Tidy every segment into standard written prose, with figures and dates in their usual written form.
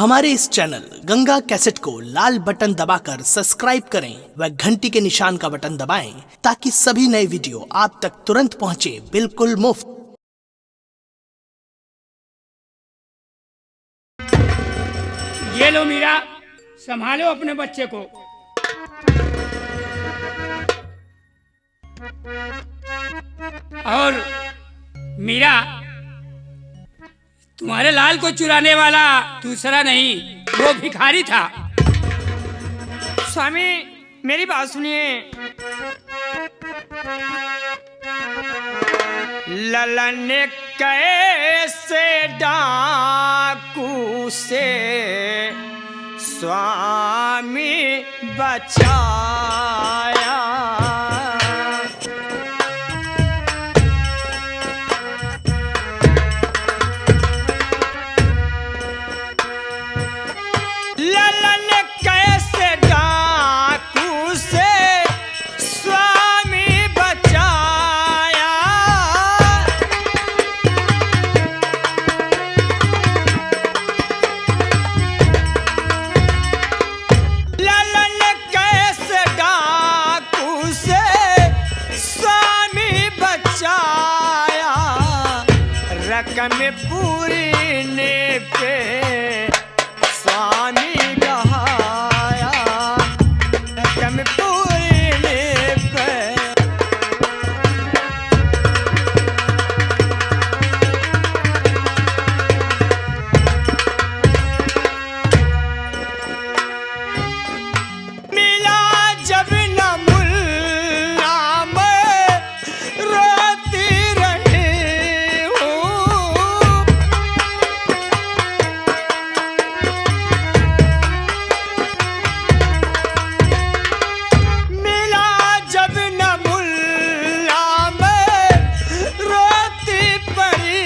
हमारे इस channel Ganga cassette को लाल बटन दबाकर सब्सक्राइब करें व घंटी के निशान का बटन दबाएं ताकि सभी नए वीडियो आप तक तुरंत पहुंचे बिल्कुल मुफ्त। ये लो मीरा, संभालो अपने बच्चे को। और मीरा, तुम्हारे लाल को चुराने वाला दूसरा नहीं, वो भिखारी था। स्वामी मेरी बात सुनिए। ललन कैसे डाकू से स्वामी बचाया, ललन कैसे डाकू से स्वामी बचाया, ललन कैसे डाकू से स्वामी बचाया, रकम पूरीने पे स्वामी कहाया, रकम पूरीने पे। मिला जब न मुल्ला मैं रोती रही हूँ, मिला जब न मुल्ला मैं रोती पड़ी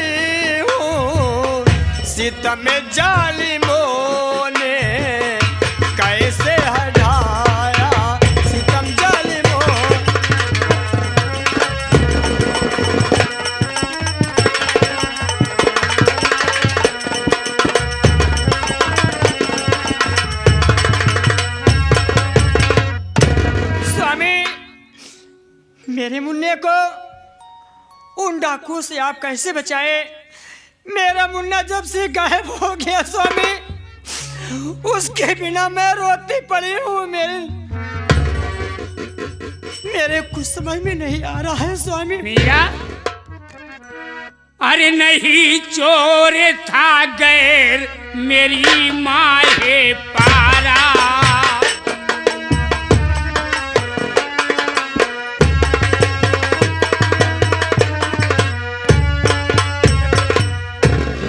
हूँ, सितम जालिमों ने कैसे हटाया, सितम जालिमों। स्वामी मेरे मुन्ने को उन डाकुओं से आप कैसे बचाए? मेरा मुन्ना जब से गायब हो गया स्वामी, उसके बिना मैं रोती पड़ी हूँ। मेरे कुछ समझ में नहीं आ रहा है स्वामी। मीरा, अरे नहीं चोर था गैर मेरी माँ है पारा,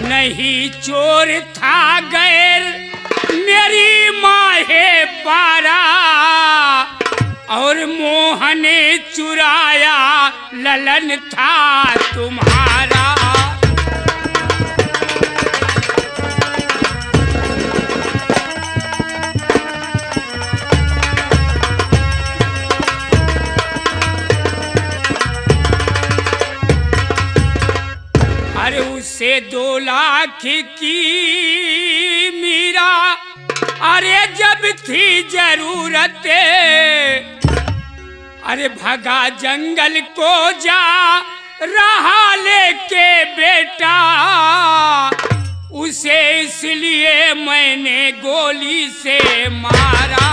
नहीं चोर था गैर मेरी माँ है पारा, और मोह ने चुराया ललन था तुम्हारा। अरे उसे 2 लाख की मीरा, अरे जब थी जरूरत, अरे भगा जंगल को जा रहा लेके बेटा, उसे इसलिए मैंने गोली से मारा।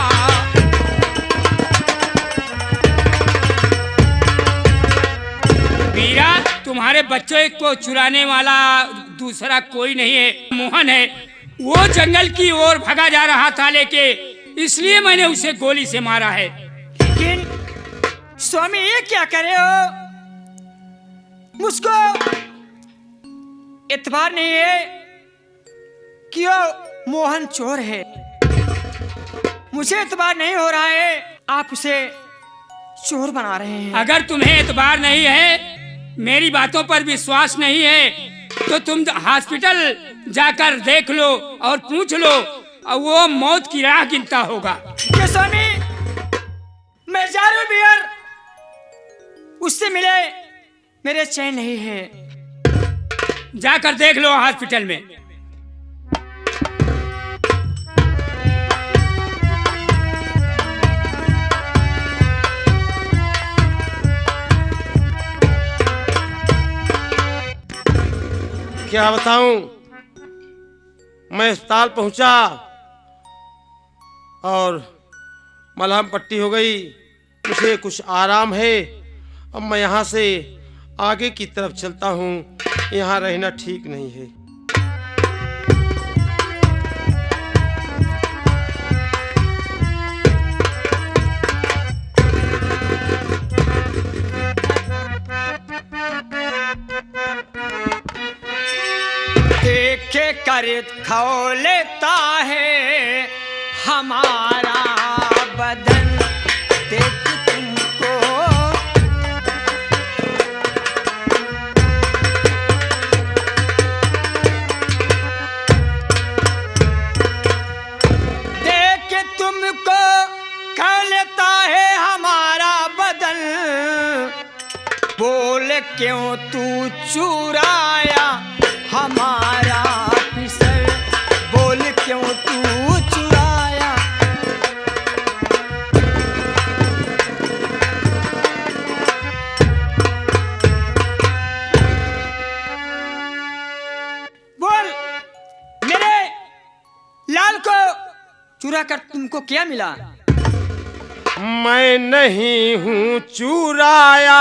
मीरा, तुम्हारे बच्चों को चुराने वाला दूसरा कोई नहीं है, मोहन है। वो जंगल की ओर भागा जा रहा था लेके, इसलिए मैंने उसे गोली से मारा है। लेकिन स्वामी ये क्या करे हो? मुझको इतबार नहीं है कि वो मोहन चोर है, मुझे इतबार नहीं हो रहा है। आप उसे चोर बना रहे हैं। अगर तुम्हें एतबार नहीं है, मेरी बातों पर विश्वास नहीं है, तो तुम हॉस्पिटल जाकर देख लो और पूछ लो, और वो मौत की राह गिनता होगा। ये स्वामी मैं जा रहा हूं बिहार, उससे मिले मेरे चैन नहीं है। जाकर देख लो हॉस्पिटल में। क्या बताऊं, मैं अस्पताल पहुंचा और मलहम पट्टी हो गई, मुझे कुछ आराम है। अब मैं यहाँ से आगे की तरफ चलता हूँ, यहाँ रहना ठीक नहीं है। देखे कर खौलता है हमारा बदन, देख तुमको देख तुमको खौलता है हमारा बदन, बोल क्यों तू चुराया हमारा पिसल, बोल क्यों तू चुराया। बोल, मेरे लाल को चुरा कर तुमको क्या मिला? मैं नहीं हूँ चुराया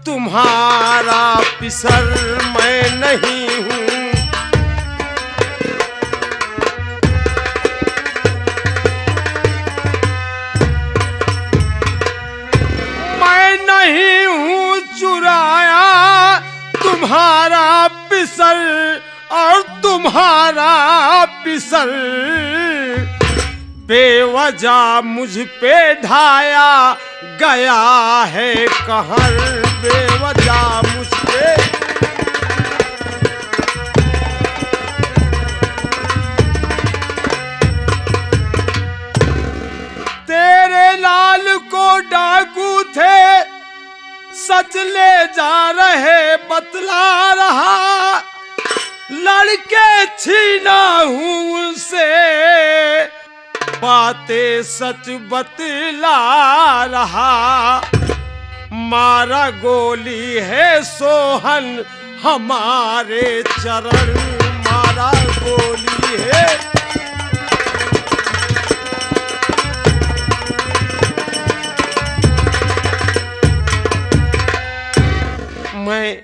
तुम्हारा पिसर, मैं नहीं हूँ। मैं नहीं हूँ चुराया तुम्हारा पिसर, और तुम्हारा पिसर बेवजह मुझ पे ढाया गया है कहर, बेवजह मुझ पे। तेरे लाल को डाकू थे सच ले जा रहे, बतला रहा लड़के छीना हूँ उनसे, बातें सच बतला रहा। मारा गोली है सोहन हमारे चरण, मारा गोली है। मैं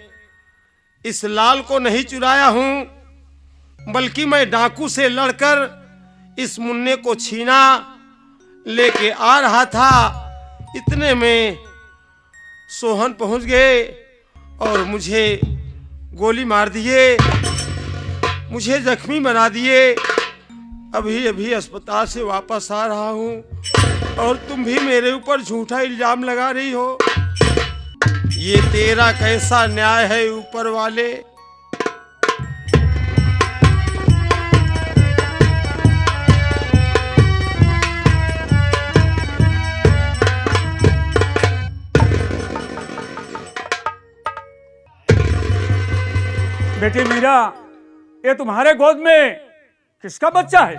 इस लाल को नहीं चुराया हूं, बल्कि मैं डाकू से लड़कर इस मुन्ने को छीना लेके आ रहा था। इतने में सोहन पहुंच गए और मुझे गोली मार दिए, मुझे जख्मी बना दिए। अभी अभी अस्पताल से वापस आ रहा हूं और तुम भी मेरे ऊपर झूठा इल्जाम लगा रही हो। ये तेरा कैसा न्याय है ऊपर वाले? बेटी मीरा, ये तुम्हारे गोद में किसका बच्चा है?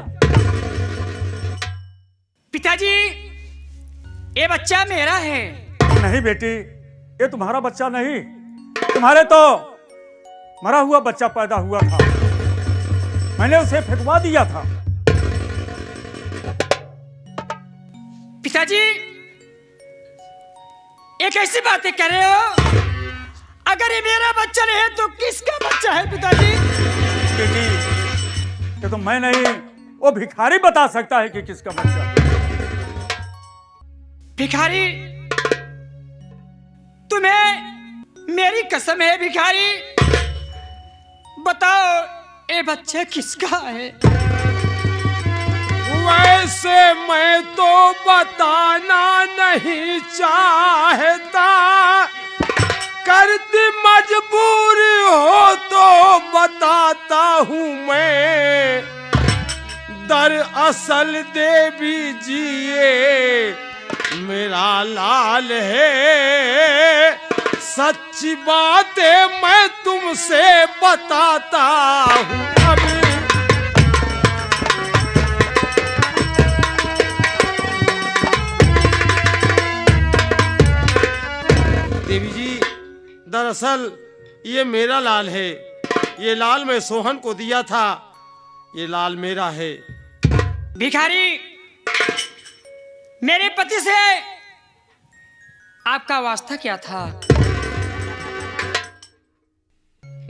पिताजी, ये बच्चा मेरा है। नहीं बेटी, ये तुम्हारा बच्चा नहीं, तुम्हारे तो मरा हुआ बच्चा पैदा हुआ था, मैंने उसे फेंकवा दिया था। पिताजी, ये कैसी बातें कर रहे हो? अगर ये मेरा बच्चा नहीं है तो किसका बच्चा है पिताजी? बेटी, ये तो मैं नहीं, वो भिखारी बता सकता है कि किसका बच्चा है। भिखारी? तुम्हें मेरी कसम है भिखारी, बताओ ये बच्चा किसका है? वैसे मैं तो बताना नहीं चाहता, करती मजबूर हो तो बताता हूँ मैं। दरअसल देवी जी ये मेरा लाल है, सच्ची बातें मैं तुमसे बताता हूँ। अभी देवी जी, दरअसल ये मेरा लाल है, ये लाल मैं सोहन को दिया था, ये लाल मेरा है। भिखारी, मेरे पति से आपका वास्ता क्या था?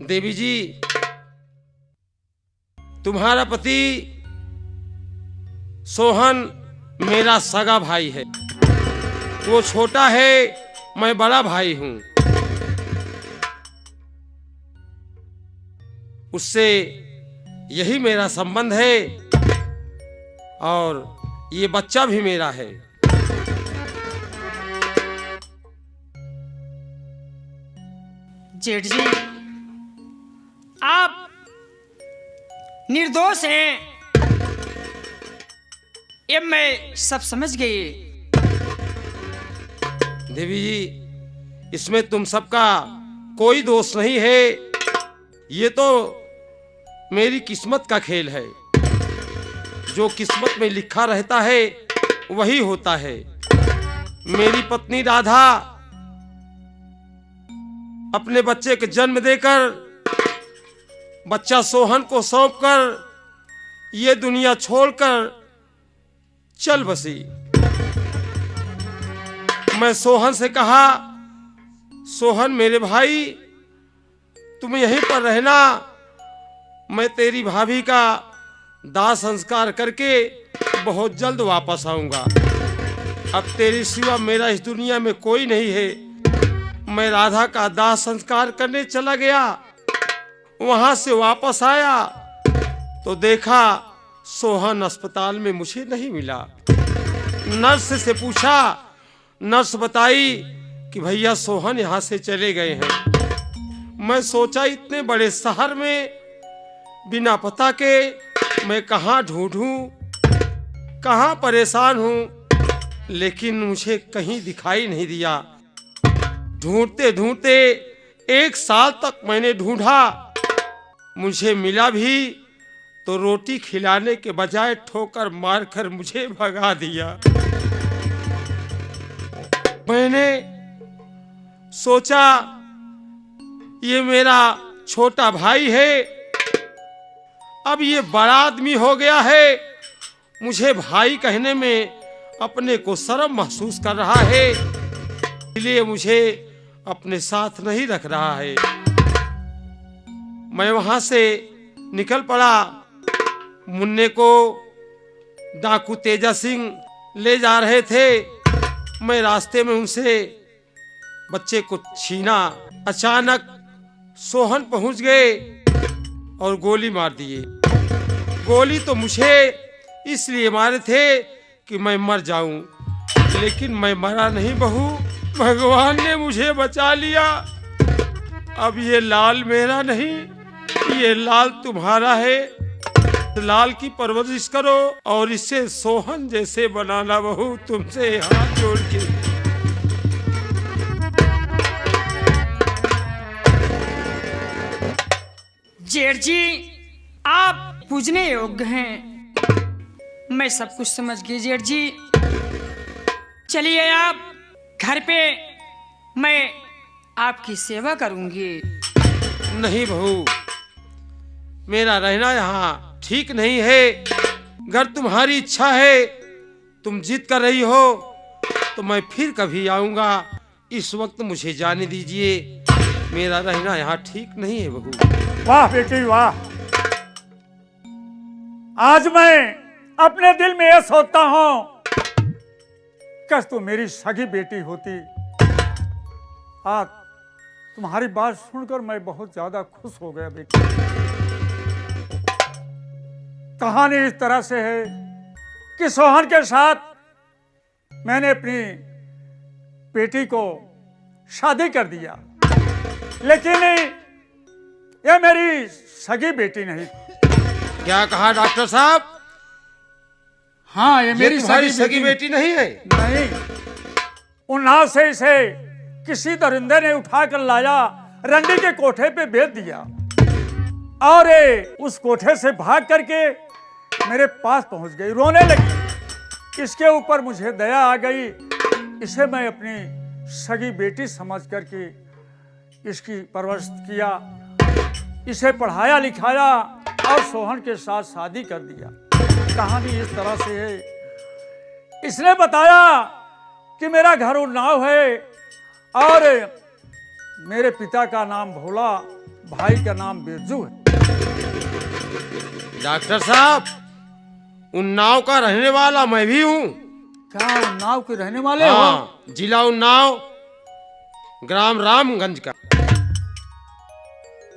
देवी जी, तुम्हारा पति सोहन मेरा सगा भाई है। वो छोटा है, मैं बड़ा भाई हूं। उससे यही मेरा संबंध है और ये बच्चा भी मेरा है। जेठ जी, आप निर्दोष हैं, ये मैं सब समझ गई। देवी जी, इसमें तुम सबका कोई दोष नहीं है। ये तो मेरी किस्मत का खेल है। जो किस्मत में लिखा रहता है वही होता है। मेरी पत्नी राधा अपने बच्चे के जन्म देकर, बच्चा सोहन को सौंपकर ये दुनिया छोड़कर चल बसी। मैं सोहन से कहा, सोहन मेरे भाई, तुम यहीं पर रहना, मैं तेरी भाभी का दाह संस्कार करके बहुत जल्द वापस आऊंगा। अब तेरे सिवा मेरा इस दुनिया में कोई नहीं है। मैं राधा का दाह संस्कार करने चला गया। वहां से वापस आया तो देखा सोहन अस्पताल में मुझे नहीं मिला। नर्स से पूछा, नर्स बताई कि भैया सोहन यहाँ से चले गए हैं। मैं सोचा इतने बड़े शहर में बिना पता के मैं कहाँ ढूंढूं, कहाँ परेशान हूं, लेकिन मुझे कहीं दिखाई नहीं दिया। ढूंढते ढूंढते 1 साल तक मैंने ढूंढा, मुझे मिला भी तो रोटी खिलाने के बजाय ठोकर मारकर मुझे भगा दिया। मैंने सोचा ये मेरा छोटा भाई है, अब ये बड़ा आदमी हो गया है, मुझे भाई कहने में अपने को शर्म महसूस कर रहा है, इसलिए मुझे अपने साथ नहीं रख रहा है। मैं वहां से निकल पड़ा। मुन्ने को डाकू तेजा सिंह ले जा रहे थे। मैं रास्ते में उनसे बच्चे को छीना। अचानक सोहन पहुंच गए और गोली मार दिए। गोली तो मुझे इसलिए मारे थे कि मैं मर जाऊं, लेकिन मैं मरा नहीं बहू, भगवान ने मुझे बचा लिया। अब ये लाल मेरा नहीं, ये लाल तुम्हारा है। लाल की परवरिश करो और इसे सोहन जैसे बनाना बहू, तुमसे हाथ जोड़ के। जेठ जी, आप पूजने योग्य हैं, मैं सब कुछ समझ गई। जेठ जी, चलिए आप घर पे, मैं आपकी सेवा करूंगी। नहीं बहू, मेरा रहना यहाँ ठीक नहीं है। अगर तुम्हारी इच्छा है, तुम जिद कर रही हो, तो मैं फिर कभी आऊंगा। इस वक्त मुझे जाने दीजिए, मेरा रहना यहाँ ठीक नहीं है बहू। वाह बेटी वाह, आज मैं अपने दिल में यह सोचता हूं, कस तू मेरी सगी बेटी होती। आज तुम्हारी बात सुनकर मैं बहुत ज्यादा खुश हो गया बेटी। कहानी इस तरह से है कि सोहन के साथ मैंने अपनी बेटी को शादी कर दिया, लेकिन यह मेरी सगी बेटी नहीं। क्या कहा डॉक्टर साहब? हाँ, ये मेरी तुम्हारी सगी बेटी नहीं है? नहीं, उन्नाव से इसे किसी दरिंदे ने उठाकर लाया, रंडी के कोठे पे बेच दिया और उस कोठे से भाग करके मेरे पास पहुंच गई, रोने लगी। इसके ऊपर मुझे दया आ गई। इसे मैं अपनी सगी बेटी समझ करके इसकी परवरिश किया इसे पढ़ाया लिखाया और सोहन के साथ शादी कर दिया। कहानी इस तरह से है। इसने बताया कि मेरा घर उन्नाव है और मेरे पिता का नाम भोला, भाई का नाम बिरजू है। डॉक्टर साहब, उन्नाव का रहने वाला मैं भी हूँ। क्या उन्नाव के रहने वाले हो? हाँ, जिला उन्नाव, ग्राम रामगंज का।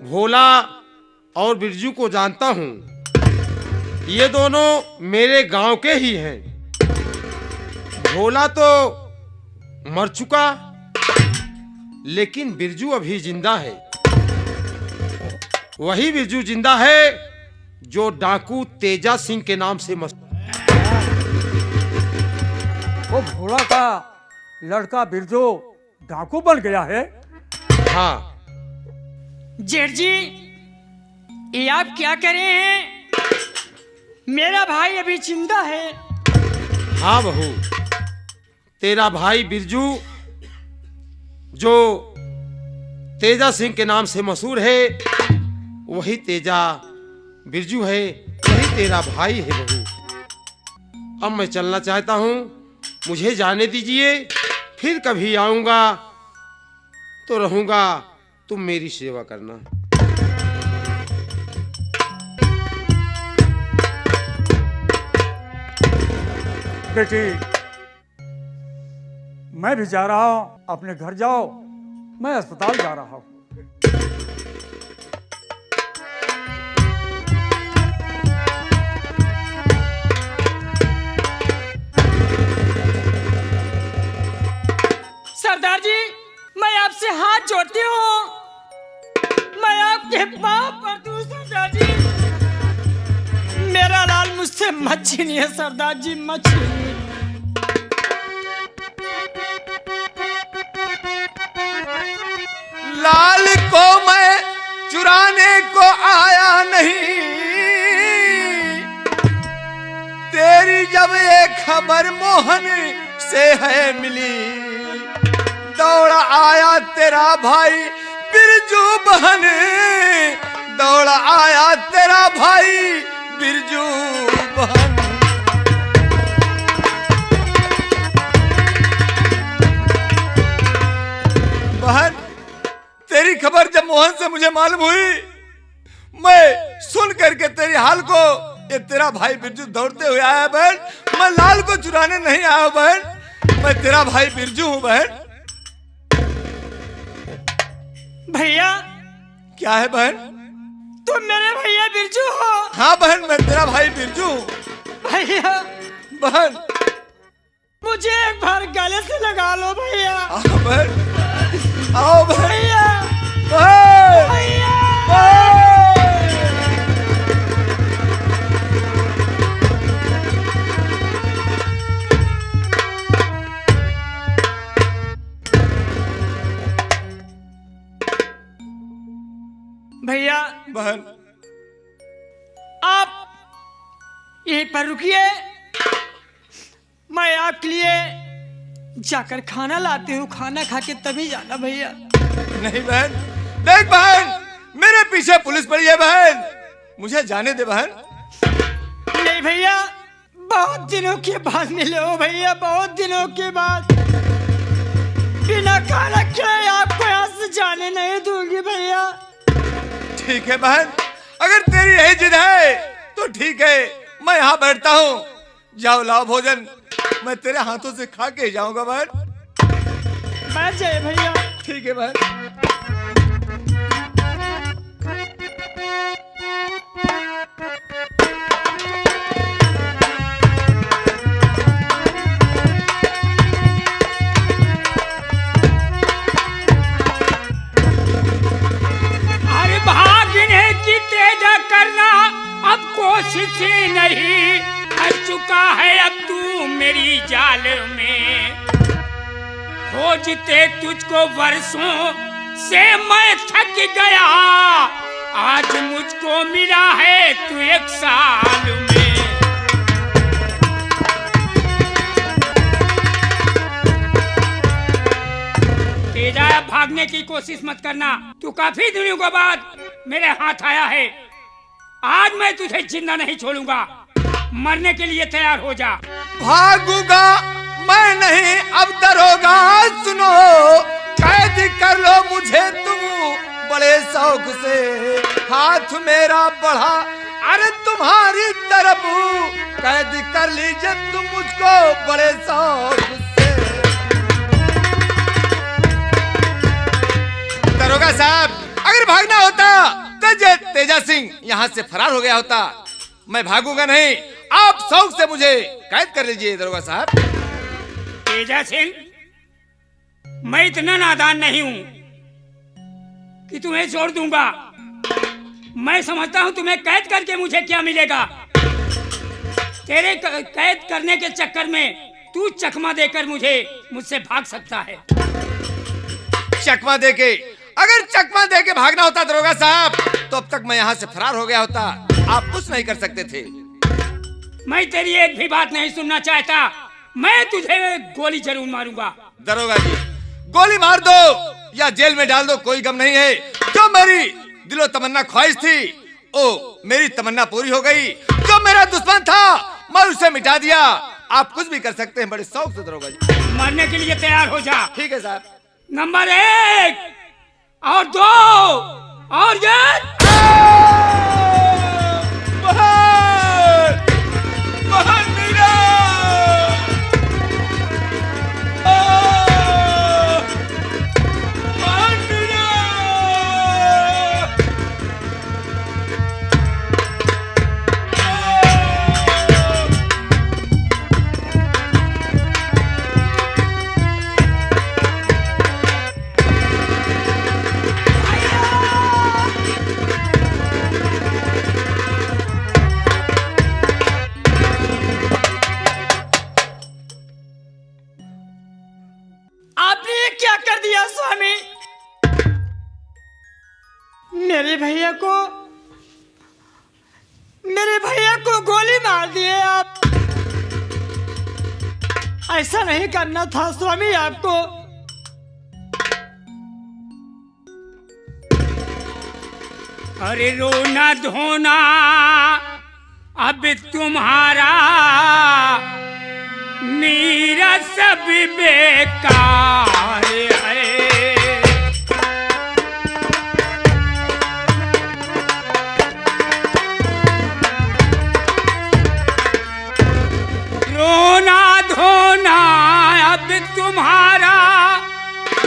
भोला और बिरजू को जानता हूँ, ये दोनों मेरे गांव के ही हैं। भोला तो मर चुका, लेकिन बिरजू अभी जिंदा है। वही बिरजू जिंदा है जो डाकू तेजा सिंह के नाम से मशहूर। वो भोला का लड़का बिरजू डाकू बन गया है। हाँ जेठ जी, ये आप क्या करे हैं? मेरा भाई अभी जिंदा है। हाँ बहू, तेरा भाई बिरजू जो तेजा सिंह के नाम से मशहूर है, वही तेजा बिरजू है, वही तेरा भाई है बहू। अब मैं चलना चाहता हूँ, मुझे जाने दीजिए। फिर कभी आऊँगा तो रहूँगा, तुम मेरी सेवा करना। बेटी, मैं भी जा रहा हूं, अपने घर जाओ, मैं अस्पताल जा रहा हूं। सरदार जी, मैं आपसे हाथ जोड़ती हूँ, मैं आपके पाँव पड़ती हूँ सरदार जी। मेरा लाल मुझसे मत छीनिए सरदार जी, मत छीनिए। लाल को मैं चुराने को आया नहीं, तेरी जब ये खबर मोहन से है मिली, दौड़ा आया तेरा भाई बिरजू बहन, दौड़ा आया तेरा भाई बिरजू बहन। बहन, तेरी खबर जब मोहन से मुझे मालूम हुई, मैं सुन करके तेरी हाल को, ये तेरा भाई बिरजू दौड़ते हुए आया बहन। मैं लाल को चुराने नहीं आया बहन, मैं तेरा भाई बिरजू हूँ बहन। भैया, क्या है बहन? तुम मेरे भैया बिरजू हो? हाँ बहन, मैं तेरा भाई बिरजू हूँ। भैया बहन, मुझे एक बार गले से लगा लो भैया। आओ बहन, आओ बहन। भैया, बहन, भैया। भैया, बहन, आप यहीं पर रुकिए, मैं आपके लिए जाकर खाना लाती हूँ, खाना खा के तभी जाना भैया। नहीं बहन, देख बहन, मेरे पीछे पुलिस पड़ी है बहन, मुझे जाने दे बहन। नहीं भैया, बहुत दिनों के बाद मिले हो भैया, बहुत दिनों के बाद। बिना खाना खाए आपको यहाँ से जाने नहीं दूंगी भैया। ठीक है बहन, अगर तेरी यही जिद है तो ठीक है, मैं यहाँ बैठता हूँ। जाओ लाओ भोजन, मैं तेरे हाथों से खा के जाऊंगा बहन। बैठ जाइए भैया। ठीक है बहन। अरे भागने की तेजा करना अब कोशिश ही नहीं, फंस चुका है अब तू मेरी जाल में। खोजते तुझको वर्षों से मैं थक गया, आज मुझको मिला है तू एक साल में। तेजा, भागने की कोशिश मत करना, तू काफी दिनों के बाद मेरे हाथ आया है। आज मैं तुझे जिंदा नहीं छोड़ूंगा। मरने के लिए तैयार हो जा। भागूंगा मैं नहीं अब दरोगा, सुनो कैद कर लो मुझे तुम बड़े शौक से, हाथ मेरा बढ़ा अरे तुम्हारी तरफ, कैद कर लीजिए तुम मुझको बड़े शौक से। दरोगा साहब, अगर भागना होता तो तेजा सिंह यहाँ से फरार हो गया होता। मैं भागूंगा नहीं, आप शौक से मुझे कैद कर लीजिए दरोगा साहब। तेजा सिंह, मैं इतना नादान नहीं हूं कि तुम्हें छोड़ दूंगा। मैं समझता हूं तुम्हें कैद करके मुझे क्या मिलेगा। तेरे कैद करने के चक्कर में तू चकमा देकर मुझसे भाग सकता है। चकमा देके? अगर चकमा देके भागना होता दरोगा साहब तो अब तक मैं यहाँ से फरार हो गया होता। आप कुछ नहीं कर सकते थे। मैं तेरी एक भी बात नहीं सुनना चाहता। मैं तुझे गोली जरूर मारूंगा। दरोगा जी, गोली मार दो या जेल में डाल दो, कोई गम नहीं है। जो मेरी दिलो तमन्ना ख्वाहिश थी ओ मेरी तमन्ना पूरी हो गई। जो मेरा दुश्मन था मैं उसे मिटा दिया। आप कुछ भी कर सकते हैं बड़े शौक से दरोगा जी। मरने के लिए तैयार हो जा। ठीक है साहब। नंबर 1 और 2 और ये क्या कर दिया स्वामी? मेरे भैया को गोली मार दिए आप। ऐसा नहीं करना था स्वामी आपको। अरे रोना धोना अब तुम्हारा मेरा सब बेकार है। रोना धोना अब तुम्हारा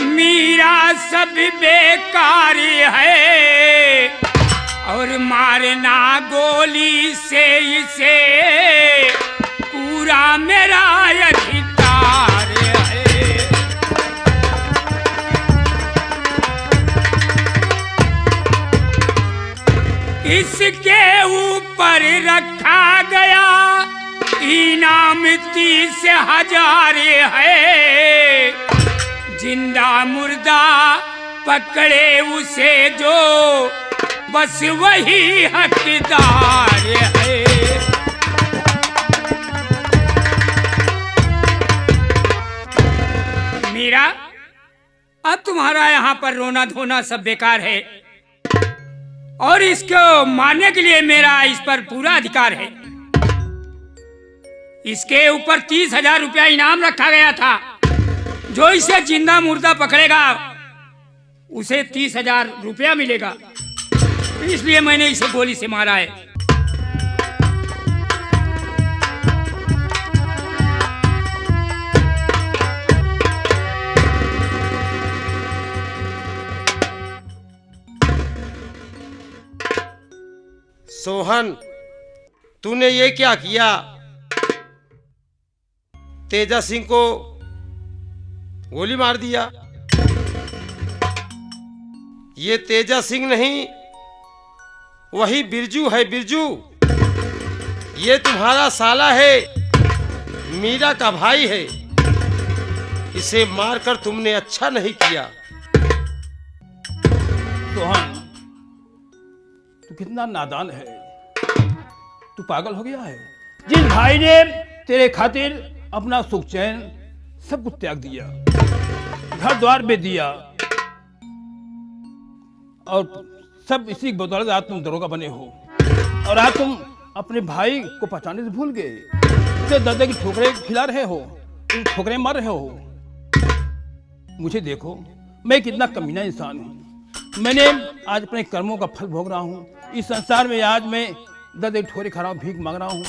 मेरा सब बेकार है, और मारना गोली से इसे पूरा मेरा अधिकार है। इसके ऊपर रखा गया इनाम 30,000 है। जिंदा मुर्दा पकड़े उसे जो बस वही हकदार है। मीरा, अब तुम्हारा यहाँ पर रोना धोना सब बेकार है, और इसको मारने के लिए मेरा इस पर पूरा अधिकार है। इसके ऊपर 30,000 रुपया इनाम रखा गया था। जो इसे जिंदा मुर्दा पकड़ेगा उसे 30,000 रुपया मिलेगा। इसलिए मैंने इसे गोली से मारा है। सोहन, तूने ये क्या किया? तेजा सिंह को गोली मार दिया। ये तेजा सिंह नहीं, वही बिरजू है। बिरजू ये तुम्हारा साला है, मीरा का भाई है। इसे मारकर तुमने अच्छा नहीं किया। सोहन, तू कितना नादान है। तू पागल हो गया है। जिस भाई ने तेरे खातिर अपना सुख चैन सब कुछ त्याग दिया, घर द्वार बेच दिया और सब इसी बदौलत आज तुम दरोगा बने हो, और आज तुम अपने भाई को पहचानने से भूल गए। उसे दादा की ठोकरें खिला रहे हो, तुम ठोकरें मार रहे हो। मुझे देखो, मैं कितना कमीना इंसान हूँ। मैंने आज अपने कर्मों का फल भोग रहा हूँ। इस संसार में आज मैं दादा की ठोकरें खा रहा हूँ, भीख मांग रहा हूँ।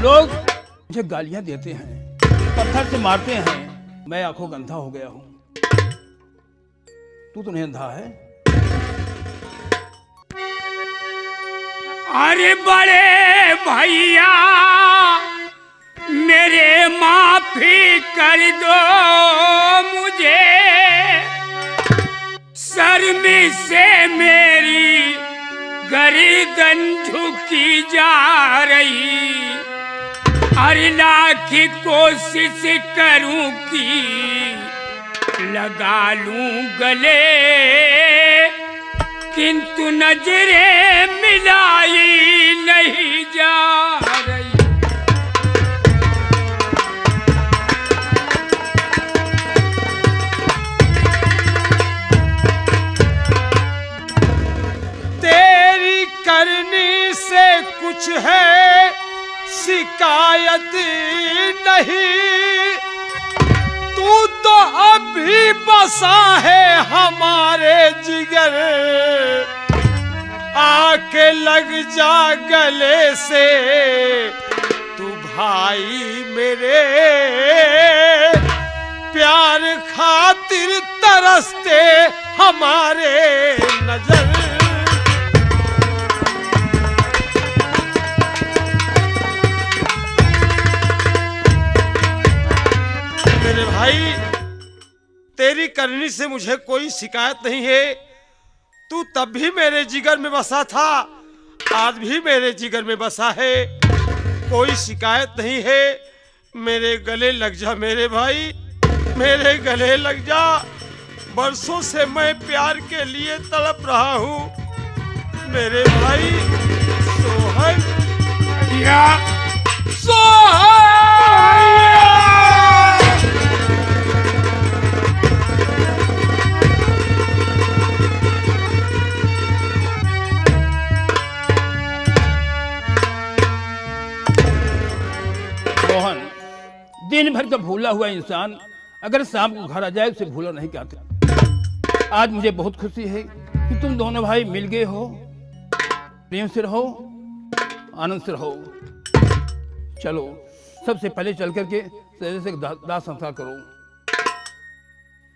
लोग मुझे गालियाँ देते हैं, पत्थर से मारते हैं, मैं आंखों अंधा हो गया हूँ। तू तो नहीं अंधा है। अरे बड़े भैया मेरे माफी कर दो मुझे, शर्मी से मेरी गर्दन झुकी जा रही। अरे लाख कोशिश करूं कि लगा लूं गले, किंतु नजरें मिलाई नहीं जा रही। तेरी करनी से कुछ है शिकायत नहीं, तू तो अभी बसा है हमारे जिगर। आके लग जा गले से तू भाई मेरे, प्यार खातिर तरसते हमारे नजर। मेरे भाई, तेरी करनी से मुझे कोई शिकायत नहीं है। तू तब भी मेरे जिगर में बसा था, आज भी मेरे जिगर में बसा है, कोई शिकायत नहीं है। मेरे गले लग जा मेरे भाई, मेरे गले लग जा। बरसों से मैं प्यार के लिए तड़प रहा हूँ मेरे भाई। सोहन या मोहन, दिन भर का भूला हुआ इंसान अगर शाम को घर आ जाए उसे भूला नहीं कहते। आज मुझे बहुत खुशी है कि तुम दोनों भाई मिल गए हो। प्रेम से रहो, आनंद से रहो। चलो सबसे पहले चल करके से दाह संस्कार करो,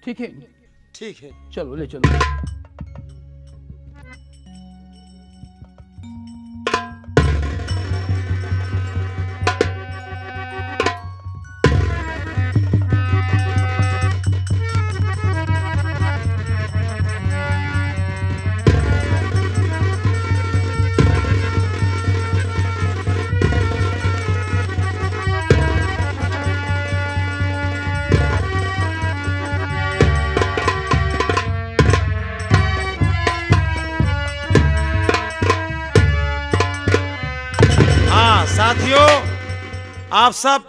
ठीक है? ठीक है। चलो ले चलो। साथियों, आप सब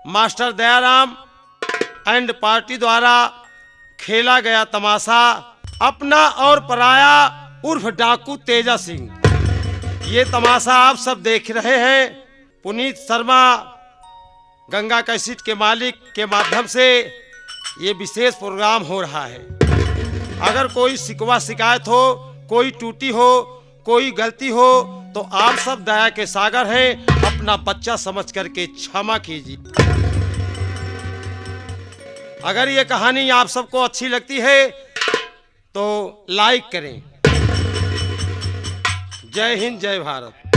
मास्टर दयाराम एंड पार्टी द्वारा खेला गया तमाशा अपना और पराया उर्फ डाकू तेजा सिंह, ये तमाशा आप सब देख रहे हैं। पुनीत शर्मा गंगा कैसेट के मालिक के माध्यम से ये विशेष प्रोग्राम हो रहा है। अगर कोई शिकवा शिकायत हो, कोई टूटी हो, कोई गलती हो तो आप सब दया के सागर हैं, अपना बच्चा समझ करके क्षमा कीजिए। अगर ये कहानी आप सबको अच्छी लगती है तो लाइक करें। जय हिंद, जय भारत।